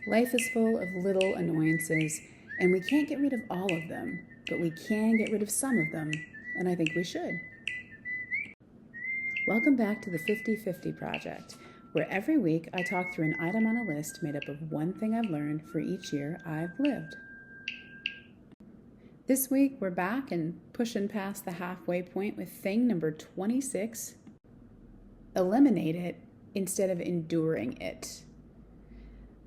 Life is full of little annoyances, and we can't get rid of all of them, but we can get rid of some of them, and I think we should. Welcome back to the 50/50 Project, where every week I talk through an item on a list made up of one thing I've learned for each year I've lived. This week we're back and pushing past the halfway point with thing number 26. Eliminate it instead of enduring it.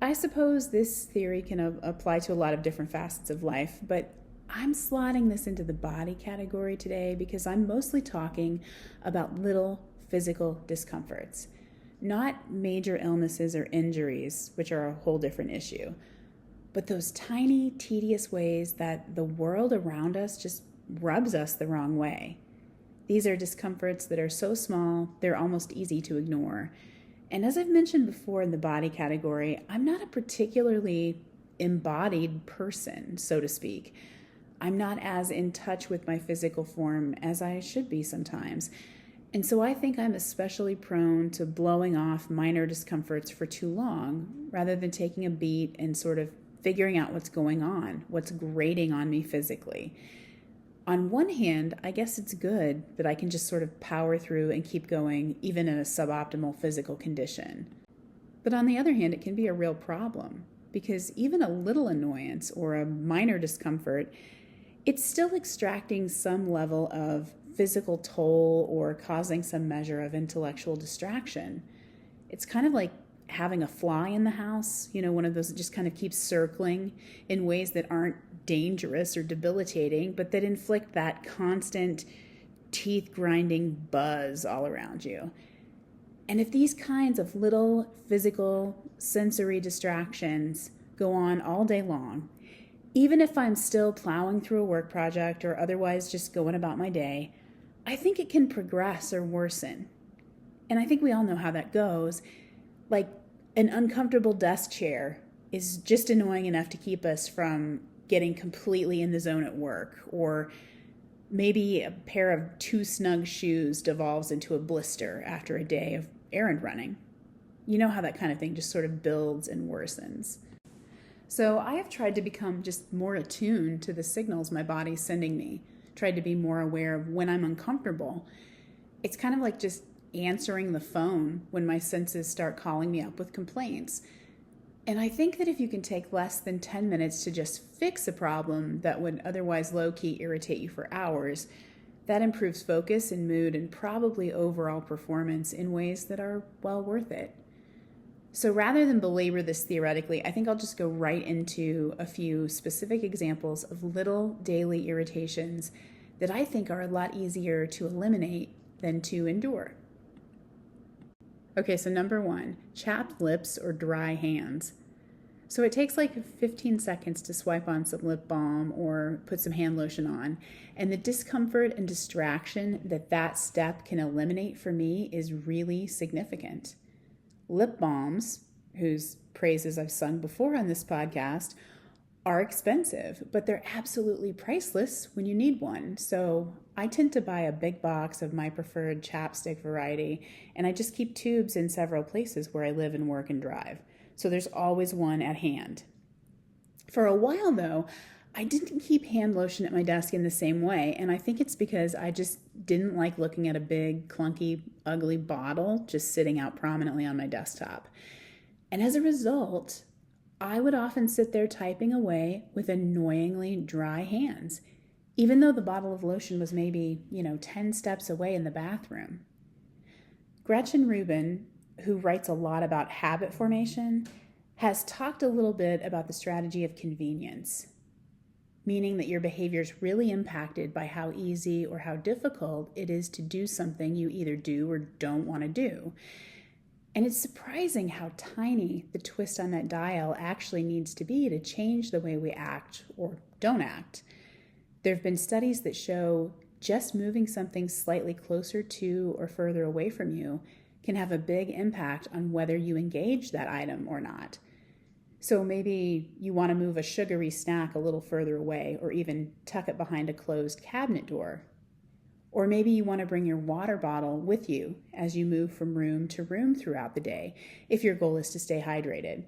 I suppose this theory can apply to a lot of different facets of life, but I'm slotting this into the body category today because I'm mostly talking about little physical discomforts, not major illnesses or injuries, which are a whole different issue, but those tiny, tedious ways that the world around us just rubs us the wrong way. These are discomforts that are so small, they're almost easy to ignore. And as I've mentioned before in the body category, I'm not a particularly embodied person, so to speak. I'm not as in touch with my physical form as I should be sometimes. And so I think I'm especially prone to blowing off minor discomforts for too long, rather than taking a beat and sort of figuring out what's going on, what's grating on me physically. On one hand, I guess it's good that I can just sort of power through and keep going, even in a suboptimal physical condition. But on the other hand, it can be a real problem, because even a little annoyance or a minor discomfort, it's still extracting some level of physical toll or causing some measure of intellectual distraction. It's kind of like having a fly in the house, one of those that just kind of keeps circling in ways that aren't dangerous or debilitating, but that inflict that constant teeth-grinding buzz all around you. And if these kinds of little physical sensory distractions go on all day long, even if I'm still plowing through a work project or otherwise just going about my day, I think it can progress or worsen. And I think we all know how that goes. Like, an uncomfortable desk chair is just annoying enough to keep us from getting completely in the zone at work, or maybe a pair of too snug shoes devolves into a blister after a day of errand running. You know how that kind of thing just sort of builds and worsens. So I have tried to become just more attuned to the signals my body's sending me, tried to be more aware of when I'm uncomfortable. It's kind of like just answering the phone when my senses start calling me up with complaints. And I think that if you can take less than 10 minutes to just fix a problem that would otherwise low-key irritate you for hours, that improves focus and mood and probably overall performance in ways that are well worth it. So rather than belabor this theoretically, I think I'll just go right into a few specific examples of little daily irritations that I think are a lot easier to eliminate than to endure. Okay, so number 1, chapped lips or dry hands. So it takes like 15 seconds to swipe on some lip balm or put some hand lotion on, and the discomfort and distraction that step can eliminate for me is really significant. Lip balms, whose praises I've sung before on this podcast, are expensive, but they're absolutely priceless when you need one. So I tend to buy a big box of my preferred chapstick variety, and I just keep tubes in several places where I live and work and drive. So there's always one at hand. For a while, though, I didn't keep hand lotion at my desk in the same way, and I think it's because I just didn't like looking at a big, clunky, ugly bottle just sitting out prominently on my desktop. And as a result, I would often sit there typing away with annoyingly dry hands, even though the bottle of lotion was maybe, 10 steps away in the bathroom. Gretchen Rubin, who writes a lot about habit formation, has talked a little bit about the strategy of convenience, meaning that your behavior is really impacted by how easy or how difficult it is to do something you either do or don't want to do. And it's surprising how tiny the twist on that dial actually needs to be to change the way we act or don't act. There have been studies that show just moving something slightly closer to or further away from you can have a big impact on whether you engage that item or not. So maybe you want to move a sugary snack a little further away, or even tuck it behind a closed cabinet door. Or maybe you want to bring your water bottle with you as you move from room to room throughout the day, if your goal is to stay hydrated.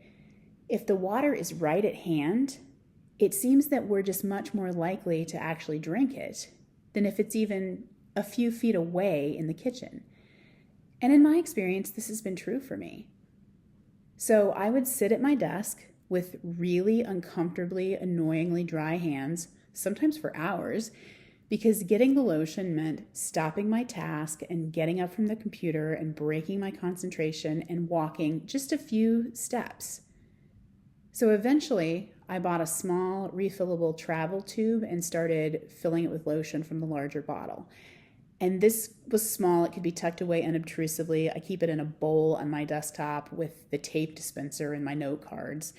If the water is right at hand, it seems that we're just much more likely to actually drink it than if it's even a few feet away in the kitchen. And in my experience, this has been true for me. So I would sit at my desk with really uncomfortably, annoyingly dry hands, sometimes for hours, because getting the lotion meant stopping my task and getting up from the computer and breaking my concentration and walking just a few steps. So eventually, I bought a small refillable travel tube and started filling it with lotion from the larger bottle. And this was small. It could be tucked away unobtrusively. I keep it in a bowl on my desktop with the tape dispenser and my note cards.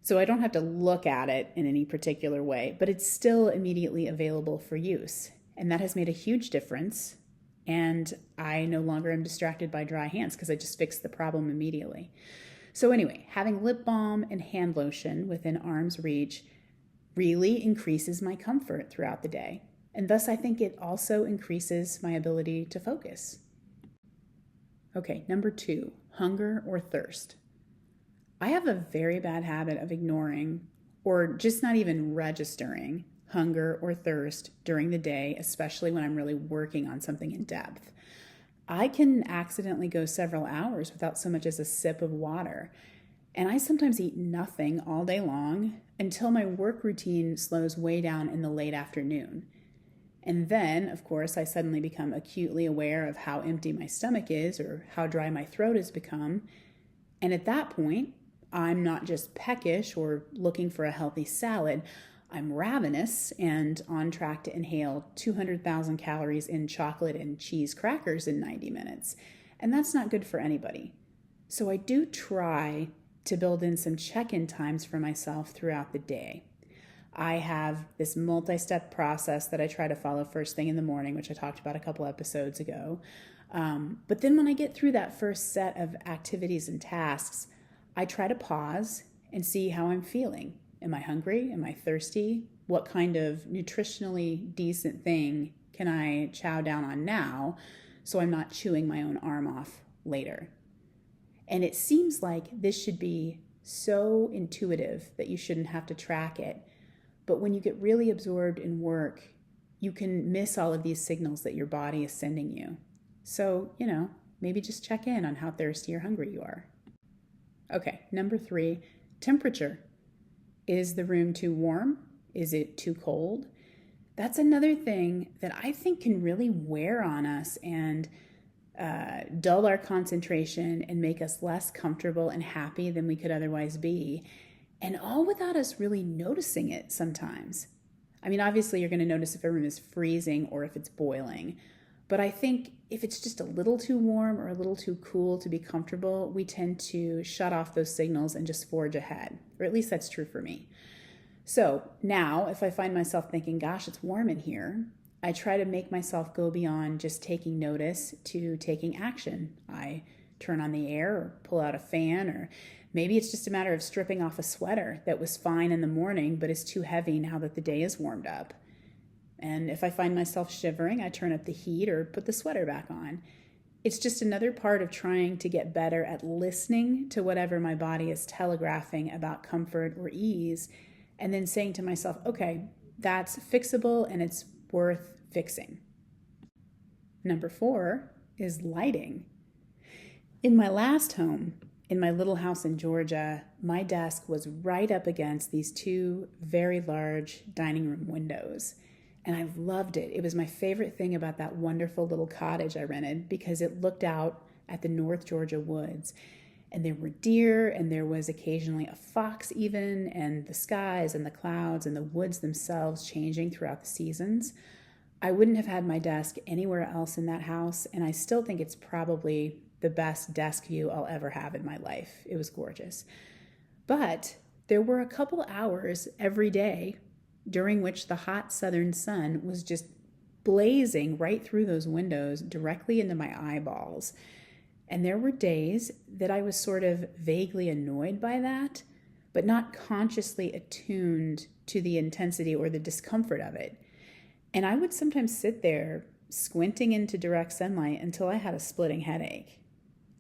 So I don't have to look at it in any particular way, but it's still immediately available for use. And that has made a huge difference. And I no longer am distracted by dry hands because I just fixed the problem immediately. So anyway, having lip balm and hand lotion within arm's reach really increases my comfort throughout the day. And thus I think it also increases my ability to focus. Okay, number 2, hunger or thirst. I have a very bad habit of ignoring or just not even registering hunger or thirst during the day, especially when I'm really working on something in depth. I can accidentally go several hours without so much as a sip of water. And I sometimes eat nothing all day long until my work routine slows way down in the late afternoon. And then, of course, I suddenly become acutely aware of how empty my stomach is or how dry my throat has become. And at that point, I'm not just peckish or looking for a healthy salad. I'm ravenous and on track to inhale 200,000 calories in chocolate and cheese crackers in 90 minutes. And that's not good for anybody. So I do try to build in some check-in times for myself throughout the day. I have this multi-step process that I try to follow first thing in the morning, which I talked about a couple episodes ago. But then when I get through that first set of activities and tasks, I try to pause and see how I'm feeling. Am I hungry? Am I thirsty? What kind of nutritionally decent thing can I chow down on now so I'm not chewing my own arm off later? And it seems like this should be so intuitive that you shouldn't have to track it. But when you get really absorbed in work, you can miss all of these signals that your body is sending you. So, maybe just check in on how thirsty or hungry you are. Okay, number 3, temperature. Is the room too warm? Is it too cold? That's another thing that I think can really wear on us and dull our concentration and make us less comfortable and happy than we could otherwise be. And all without us really noticing it sometimes. I mean, obviously you're going to notice if a room is freezing or if it's boiling. But I think if it's just a little too warm or a little too cool to be comfortable, we tend to shut off those signals and just forge ahead. Or at least that's true for me. So now if I find myself thinking, gosh, it's warm in here, I try to make myself go beyond just taking notice to taking action. I turn on the air or pull out a fan, or maybe it's just a matter of stripping off a sweater that was fine in the morning but is too heavy now that the day is warmed up. And if I find myself shivering, I turn up the heat or put the sweater back on. It's just another part of trying to get better at listening to whatever my body is telegraphing about comfort or ease, and then saying to myself, okay, that's fixable and it's worth fixing. Number 4 is lighting. In my last home, in my little house in Georgia, my desk was right up against these 2 very large dining room windows. And I loved it. It was my favorite thing about that wonderful little cottage I rented because it looked out at the North Georgia woods. And there were deer, and there was occasionally a fox even, and the skies and the clouds and the woods themselves changing throughout the seasons. I wouldn't have had my desk anywhere else in that house, and I still think it's probably the best desk view I'll ever have in my life. It was gorgeous. But there were a couple hours every day during which the hot southern sun was just blazing right through those windows directly into my eyeballs. And there were days that I was sort of vaguely annoyed by that, but not consciously attuned to the intensity or the discomfort of it. And I would sometimes sit there squinting into direct sunlight until I had a splitting headache.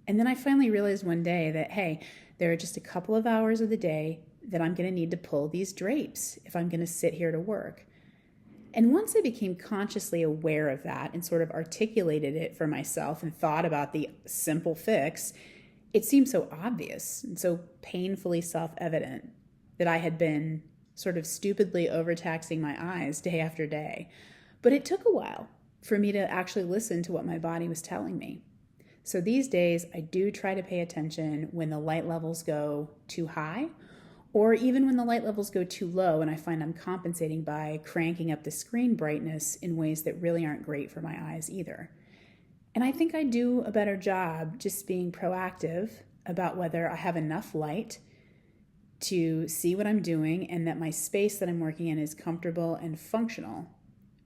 And then I finally realized one day that, hey, There are just a couple of hours of the day that I'm going to need to pull these drapes if I'm going to sit here to work. And once I became consciously aware of that and sort of articulated it for myself and thought about the simple fix, it seemed so obvious and so painfully self-evident that I had been sort of stupidly overtaxing my eyes day after day. But it took a while for me to actually listen to what my body was telling me. So these days, I do try to pay attention when the light levels go too high, or even when the light levels go too low, and I find I'm compensating by cranking up the screen brightness in ways that really aren't great for my eyes either. And I think I do a better job just being proactive about whether I have enough light to see what I'm doing and that my space that I'm working in is comfortable and functional,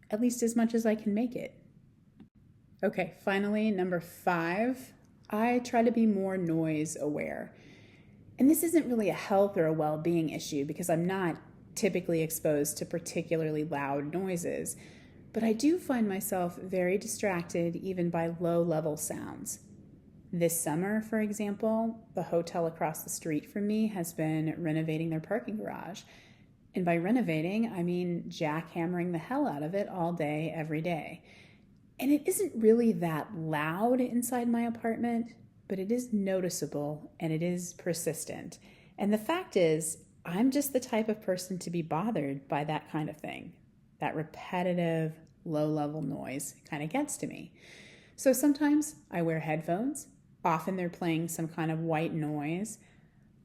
at least as much as I can make it. Okay, finally, number 5, I try to be more noise aware. And this isn't really a health or a well-being issue because I'm not typically exposed to particularly loud noises, but I do find myself very distracted even by low-level sounds. This summer, for example, the hotel across the street from me has been renovating their parking garage. And by renovating, I mean jackhammering the hell out of it all day, every day. And it isn't really that loud inside my apartment, but it is noticeable and it is persistent. And the fact is, I'm just the type of person to be bothered by that kind of thing. That repetitive, low-level noise kind of gets to me. So sometimes I wear headphones. Often they're playing some kind of white noise.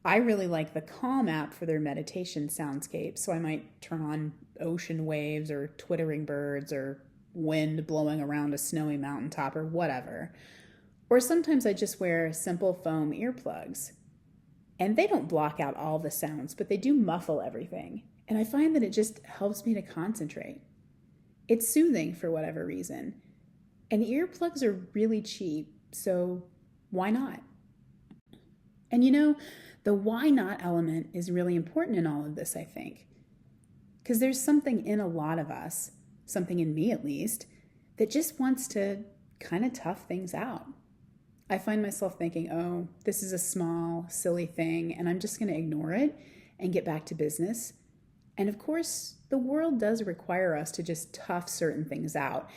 I really like the Calm app for their meditation soundscape, so I might turn on ocean waves or twittering birds or wind blowing around a snowy mountaintop or whatever. Or sometimes I just wear simple foam earplugs. And they don't block out all the sounds, but they do muffle everything. And I find that it just helps me to concentrate. It's soothing for whatever reason. And earplugs are really cheap, so why not? And the why not element is really important in all of this, I think. Because there's something in a lot of us, something in me at least, that just wants to kind of tough things out. I find myself thinking, oh, this is a small, silly thing, and I'm just going to ignore it and get back to business. And of course, the world does require us to just tough certain things out.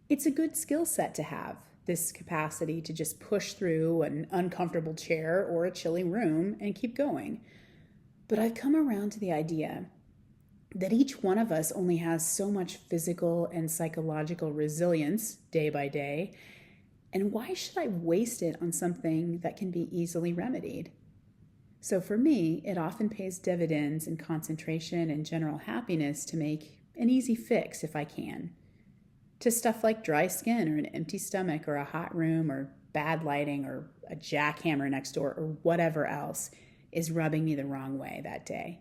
It's a good skill set to have, this capacity to just push through an uncomfortable chair or a chilly room and keep going. But I've come around to the idea that each one of us only has so much physical and psychological resilience day by day. And why should I waste it on something that can be easily remedied? So for me, it often pays dividends in concentration and general happiness to make an easy fix if I can. To stuff like dry skin or an empty stomach or a hot room or bad lighting or a jackhammer next door or whatever else is rubbing me the wrong way that day.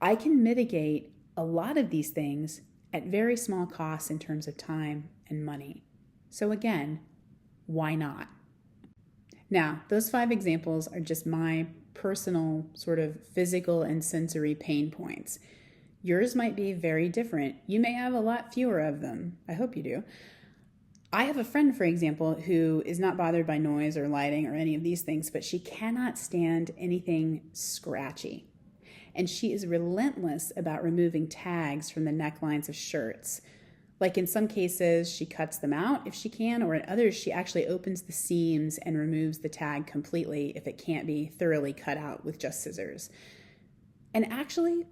I can mitigate a lot of these things at very small costs in terms of time and money. So again, why not? Now, those 5 examples are just my personal sort of physical and sensory pain points. Yours might be very different. You may have a lot fewer of them. I hope you do. I have a friend, for example, who is not bothered by noise or lighting or any of these things, but she cannot stand anything scratchy. And she is relentless about removing tags from the necklines of shirts. Like in some cases, she cuts them out if she can, or in others, she actually opens the seams and removes the tag completely if it can't be thoroughly cut out with just scissors. And actually,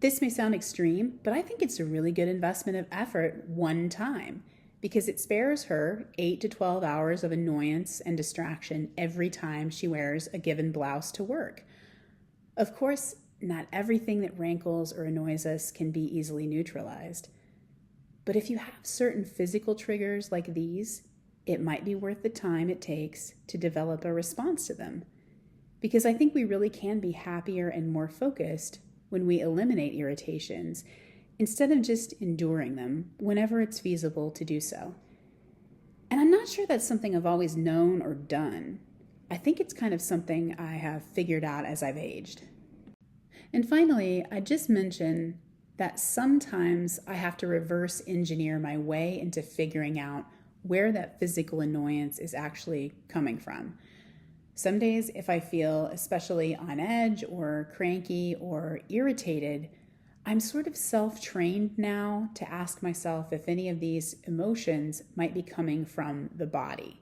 this may sound extreme, but I think it's a really good investment of effort one time because it spares her 8 to 12 hours of annoyance and distraction every time she wears a given blouse to work. Of course, not everything that rankles or annoys us can be easily neutralized. But if you have certain physical triggers like these, it might be worth the time it takes to develop a response to them. Because I think we really can be happier and more focused when we eliminate irritations instead of just enduring them whenever it's feasible to do so. And I'm not sure that's something I've always known or done. I think it's kind of something I have figured out as I've aged. And finally, I just mentioned that sometimes I have to reverse engineer my way into figuring out where that physical annoyance is actually coming from. Some days, if I feel especially on edge or cranky or irritated, I'm sort of self trained now to ask myself if any of these emotions might be coming from the body.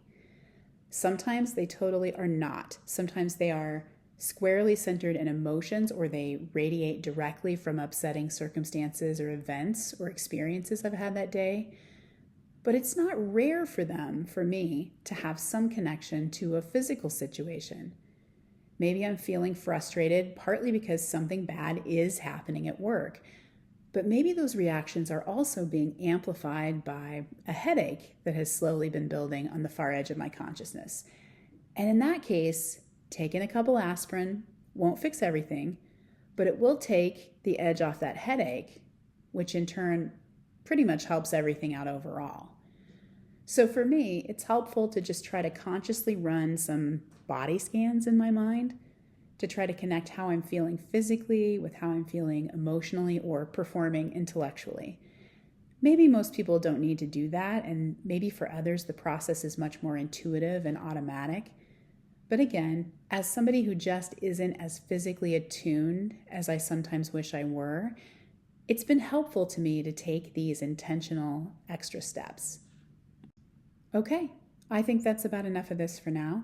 Sometimes they totally are not. Sometimes they are squarely centered in emotions, or they radiate directly from upsetting circumstances or events or experiences I've had that day. But it's not rare for them, for me, to have some connection to a physical situation. Maybe I'm feeling frustrated, partly because something bad is happening at work. But maybe those reactions are also being amplified by a headache that has slowly been building on the far edge of my consciousness. And in that case, taking a couple aspirin won't fix everything, but it will take the edge off that headache, which in turn pretty much helps everything out overall. So for me, it's helpful to just try to consciously run some body scans in my mind to try to connect how I'm feeling physically with how I'm feeling emotionally or performing intellectually. Maybe most people don't need to do that, and maybe for others the process is much more intuitive and automatic. But again, as somebody who just isn't as physically attuned as I sometimes wish I were, it's been helpful to me to take these intentional extra steps. Okay, I think that's about enough of this for now.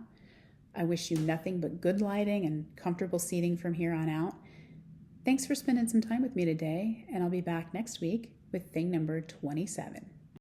I wish you nothing but good lighting and comfortable seating from here on out. Thanks for spending some time with me today, and I'll be back next week with thing number 27.